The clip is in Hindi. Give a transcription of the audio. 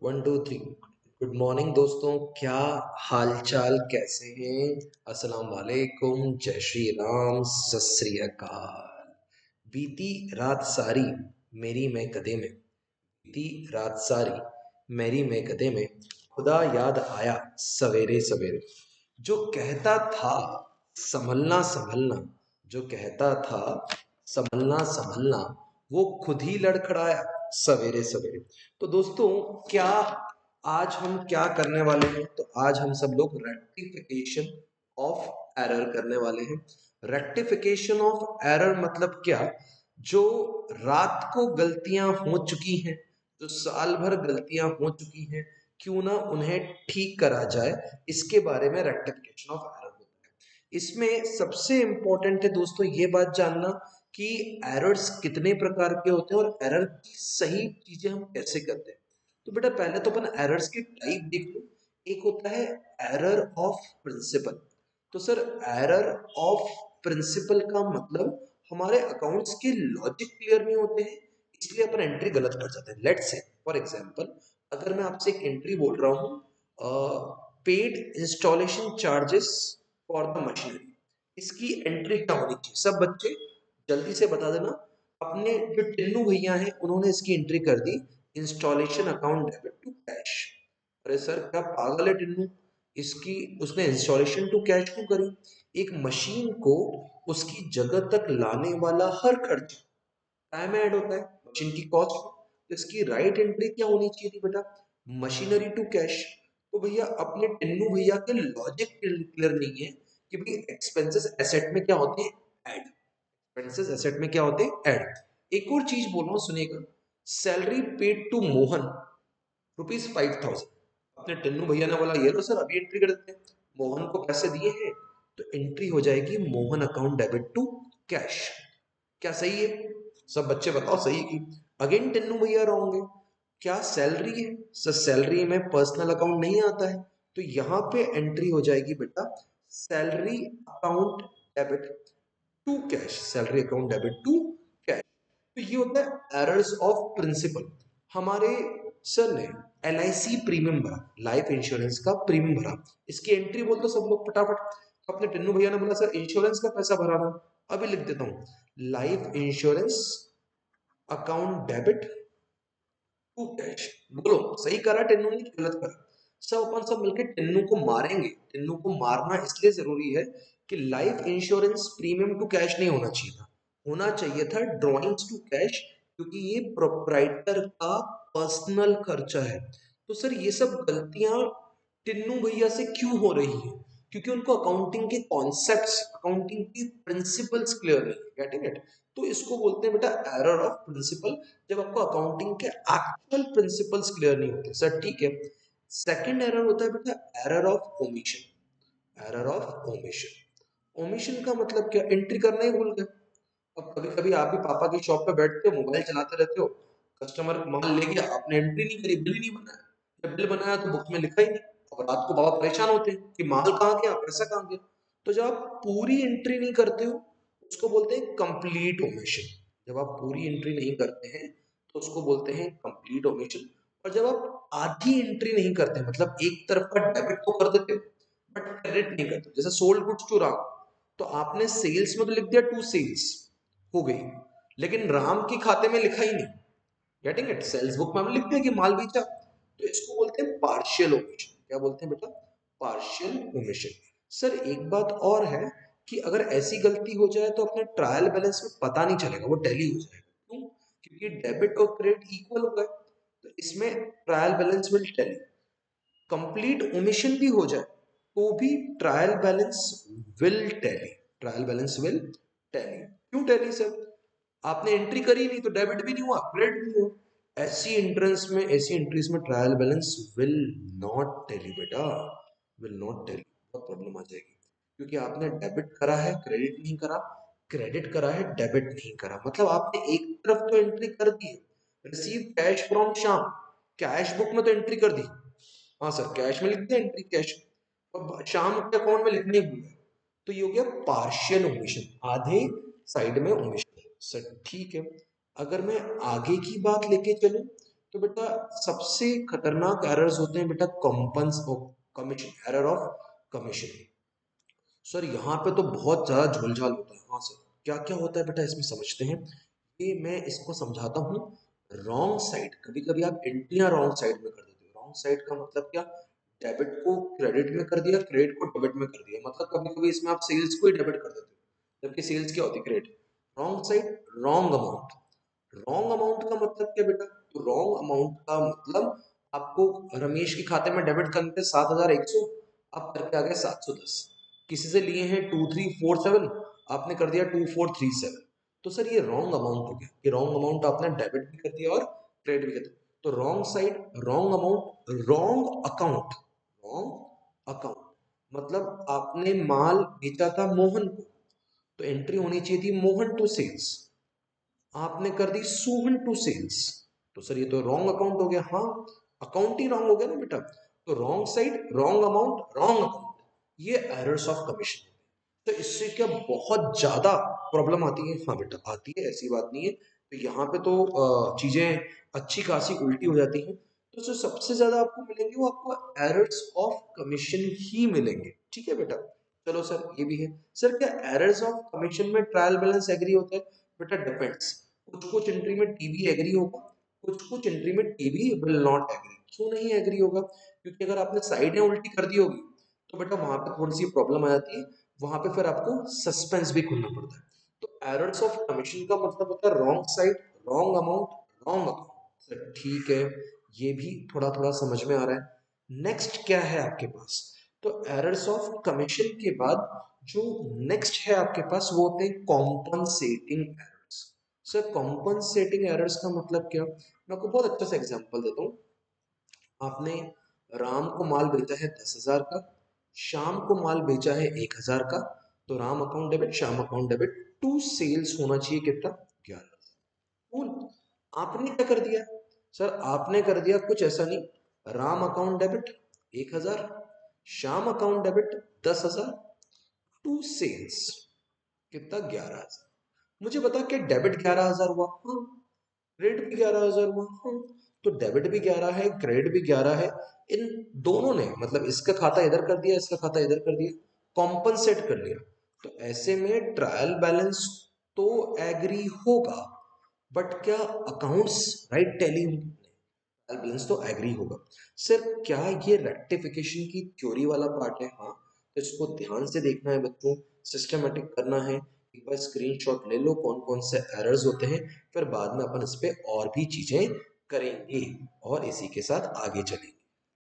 One two three. Good morning दोस्तों, क्या हाल चाल, कैसे हैं? अस्सलाम वालेकुम, जय श्री राम, सत श्री अकाल। बीती रात सारी मेरी मैं कदे में, बीती रात सारी मेरी मैं कदे में, खुदा याद आया सवेरे सवेरे। जो कहता था संभलना संभलना, जो कहता था संभलना संभलना, वो खुद ही लड़खड़ाया सवेरे सवेरे। तो दोस्तों, क्या आज हम क्या करने वाले हैं? तो आज हम सब लोग रेक्टिफिकेशन ऑफ एरर करने वाले हैं। रेक्टिफिकेशन ऑफ एरर मतलब क्या? जो रात को गलतियां हो चुकी हैं, जो साल भर गलतियां हो चुकी हैं, क्यों ना उन्हें ठीक करा जाए, इसके बारे में रेक्टिफिकेशन ऑफ एरर होता है। इसमें सबसे इंपॉर्टेंट है दोस्तों ये बात जानना कि एरर्स कितने प्रकार के होते हैं और एरर की सही चीजें हम कैसे करते हैं। तो बेटा पहले तो अपन एरर्स की टाइप देख लो। एक होता है एरर ऑफ प्रिंसिपल। तो सर, एरर ऑफ प्रिंसिपल का मतलब हमारे अकाउंट्स के लॉजिक क्लियर नहीं होते हैं, इसलिए अपन एंट्री गलत कर जाते हैं। लेट्स से फॉर एग्जांपल, अगर मैं आपसे एक एंट्री बोल रहा हूँ, paid installation charges for the machinery, इसकी एंट्री क्या होनी चाहिए? सब बच्चे जल्दी से बता देना। अपने जो टिन्नू भैया हैं उन्होंने इसकी एंट्री कर दी, installation account debit to cash. अरे सर, क्या पागल है टिन्नू? इसकी उसने इंस्टॉलेशन टू कैश क्यों करी? एक मशीन को उसकी जगह तक लाने वाला हर खर्च टाइम ऐड होता है, मशीन की कॉस्ट। तो इसकी राइट एंट्री क्या होनी चाहिए थी बेटा? Machinery to cash. तो भैया अपने टिन्नू भैया के लॉजिक क्लियर नहीं है कि भाई एक्सपेंसेस एसेट में क्या होते हैं? ऐड। एक्सपेंसेस एसेट में क्या होते हैं? ऐड। एक और चीज बोल रहा हूँ, सुनिएगा। Salary paid to Mohan ₹5,000। अपने टन्नू भैया ने बोला ये लो सर, अभी एंट्री कर देते हैं। मोहन को पैसे दिए हैं, तो एंट्री हो जाएगी Mohan account debit to cash. क्या सही है? सब बच्चे बताओ सही की। अगेन टन्नू भैया रहोगे। क्या सैलरी है? सर, सैलरी में पर्सनल अकाउंट नहीं आता है, तो यहाँ पे एंट्री हो जाएगी बेटा salary account debit to cash. Salary account debit to cash. तो ये होता है एरर्स ऑफ प्रिंसिपल। हमारे सर ने LIC प्रीमियम भरा, लाइफ इंश्योरेंस का प्रीमियम भरा, इसकी एंट्री बोल दो सब लोग फटाफट। तो अपने टिन्नू भैया ने बोला सर इंश्योरेंस का पैसा भराना, अभी लिख देता हूँ, life insurance account debit to cash. बोलो सही करा टिन्नू ने, गलत करा? सब अपन सब मिलकर टिन्नू को मारेंगे। टिन्नू को मारना इसलिए जरूरी है कि life insurance premium to cash नहीं होना चाहिए था, होना चाहिए था ड्रॉइंग्स टू कैश, क्योंकि ये प्रोप्राइटर का पर्सनल खर्चा है। तो सर ये सब गलतियां टिन्नू भैया से क्यों हो रही है? क्योंकि उनको अकाउंटिंग के कॉन्सेप्ट्स, अकाउंटिंग की प्रिंसिपल्स क्लियर नहीं है। Getting it? तो इसको बोलते हैं बेटा एरर ऑफ प्रिंसिपल, जब आपको अकाउंटिंग के एक्चुअल प्रिंसिपल्स क्लियर नहीं होते। सर ठीक है। सेकंड एरर होता है बेटा error of omission. Error of omission. Omission का मतलब क्या? एंट्री करना ही भूल गए। अब कभी कभी आप भी पापा की शॉप पे बैठते हो, मोबाइल चलाते रहते हो, कस्टमर माल ले गया, आपने एंट्री नहीं करी, बिल नहीं बनाया। जब बिल बनाया तो बुक में लिखा ही नहीं। अब रात को बाबा परेशान होते हैं कि माल कहाँ गया, पैसा कहाँ गया। तो जब आप पूरी एंट्री नहीं करते हो, उसको बोलते हैं कंप्लीट ओमिशन। जब आप पूरी एंट्री नहीं करते हैं तो उसको बोलते हैं कंप्लीट ओमिशन। और जब आप आधी एंट्री नहीं करते, मतलब एक तरफ का डेबिट तो कर देते हो बट क्रेडिट नहीं करते, जैसे सोल्ड गुड्स टू राम, तो आपने सेल्स में तो लिख दिया टू सेल्स, हो गई, लेकिन राम के खाते में लिखा ही नहीं। Getting it? सेल्स बुक में हमने लिख दिया कि माल बेचा, तो इसको बोलते हैं पार्शियल ओमिशन। क्या बोलते हैं बेटा? Partial omission. सर एक बात और है कि अगर ऐसी गलती हो जाए तो अपने ट्रायल बैलेंस में पता नहीं चलेगा, वो टैली हो जाएगा। क्यों? क्योंकि डेबिट और क्रेडिट इक्वल हो गए, तो इसमें trial balance will tally. Complete omission भी हो जाए तो भी trial balance will tally. Trial balance will tally. क्यों टैली सर? आपने एंट्री करी नहीं तो डेबिट भी नहीं हुआ, क्रेडिट भी नहीं हुआ। ऐसी एंट्रीज में trial balance will not tally बेटा, विल नॉट टैली। बहुत प्रॉब्लम आ जाएगी, क्योंकि आपने डेबिट करा है, क्रेडिट नहीं करा, क्रेडिट करा है, डेबिट नहीं करा। मतलब आपने एक तरफ तो एंट्री कर दी है, receive cash from Shyam, cash book में तो एंट्री कर दी, हाँ सर कैश में लिख दिया एंट्री कैश, और शाम के अकाउंट में लिखने भूल गए, तो ये हो गया पार्शियल ओमिशन, आधे साइड में ओमिशन। सर ठीक है। अगर मैं आगे की बात लेके चलूं तो बेटा सबसे खतरनाक एरर्स होते हैं बेटा commission, error of commission. Sir यहाँ पे तो बहुत ज़्यादा झोलझाल होता है। हाँ सर, क्या क्या होता है बेटा इसमें समझते हैं। ये मैं इसको समझाता हूँ। रॉन्ग साइड, कभी कभी आप एंट्रियां रॉन्ग साइड में कर देते हो। रॉन्ग साइड का मतलब क्या, डेबिट को क्रेडिट में कर दिया, क्रेडिट को डेबिट में कर दिया। मतलब कभी कभी इसमें आप सेल्स को ही डेबिट कर देते हो, जबकि सेल्स क्या होती है, credit. Wrong side, wrong amount. Wrong amount का मतलब क्या बेटा, तो रॉन्ग अमाउंट का मतलब आपको रमेश के खाते में डेबिट करने थे 7,100, आप करके आ गए 710। किसी से लिए हैं 2347, आपने कर दिया 2437। तो सर ये रॉन्ग अमाउंट हो गया। ये रॉन्ग अमाउंट आपने डेबिट भी कर दिया और क्रेडिट भी कर दिया। तो wrong side, wrong amount, wrong account. Wrong account मतलब आपने माल बेचा था मोहन को, तो एंट्री होनी चाहिए थी मोहन टू सेल्स, आपने कर दी सोहन टू सेल्स। तो सर ये तो रॉन्ग अकाउंट हो गया। हाँ, अकाउंट ही रॉन्ग हो गया ना बेटा। तो wrong side, wrong amount, wrong account, ये एरर्स ऑफ कमीशन। तो इससे क्या बहुत ज्यादा प्रॉब्लम आती है। हाँ बेटा आती है, ऐसी बात नहीं है। तो यहाँ पे तो चीजें अच्छी खासी उल्टी हो जाती हैं। तो जो सबसे ज्यादा आपको मिलेंगे वो आपको एरर्स ऑफ कमीशन ही मिलेंगे। ठीक है बेटा, चलो सर ये भी है। सर क्या एरर्स ऑफ कमीशन में ट्रायल बैलेंस एग्री होता है? बेटा डिपेंड्स। कुछ कुछ एंट्री में टीबी एग्री होगा, कुछ कुछ एंट्री में टीबी विल नॉट एग्री। क्यों नहीं एग्री होगा? क्योंकि अगर आपने साइडें उल्टी कर दी होगी तो बेटा वहां पे थोड़ी सी प्रॉब्लम आ जाती है। वहां पे फिर आपको सस्पेंस भी खुलना पड़ता है। तो एरर्स ऑफ कमीशन का मतलब होता है wrong side, wrong amount, wrong account. Sir ठीक है, ये भी थोड़ा थोड़ा समझ में आ रहा है। नेक्स्ट क्या है आपके पास? तो एरर्स ऑफ कमीशन के बाद जो नेक्स्ट है आपके पास वो होते हैं compensating errors. Sir compensating errors का मतलब क्या? मैं आपको बहुत अच्छा सा एग्जांपल देता हूँ। आपने राम को माल बेचा है 10,000 का, श्याम को माल बेचा है 1,000 का। तो Ram account debit, Shyam account debit, to sales होना चाहिए कितना, 11। कूल। आपने क्या कर दिया? सर आपने कर दिया कुछ ऐसा नहीं, Ram account debit 1,000, Shyam account debit 10,000, to sales कितना, 11,000। मुझे बता कि डेबिट 11,000 हुआ, हाँ। क्रेडिट भी 11,000 हुआ, हाँ। तो डेबिट भी 11 है, क्रेडिट भी 11 है। इन दोनों ने मतलब इसका खाता इधर कर दिया, इसका खाता इधर कर दिया, कॉम्पनसेट कर लिया। तो ऐसे में ट्रायल बैलेंस तो एग्री होगा, बट क्या अकाउंट्स राइट टैली होंगे? ट्रायल बैलेंस तो एग्री होगा। सर क्या ये रेक्टिफिकेशन की थ्योरी वाला पार्ट है? हाँ, तो इसको ध्यान से देखना है बच्चों, सिस्टमेटिक करना है। एक बार स्क्रीनशॉट ले लो कौन कौन से एरर्स होते हैं, फिर बाद में अपन इस पे और भी चीजें करेंगे और इसी के साथ आगे चलेंगे।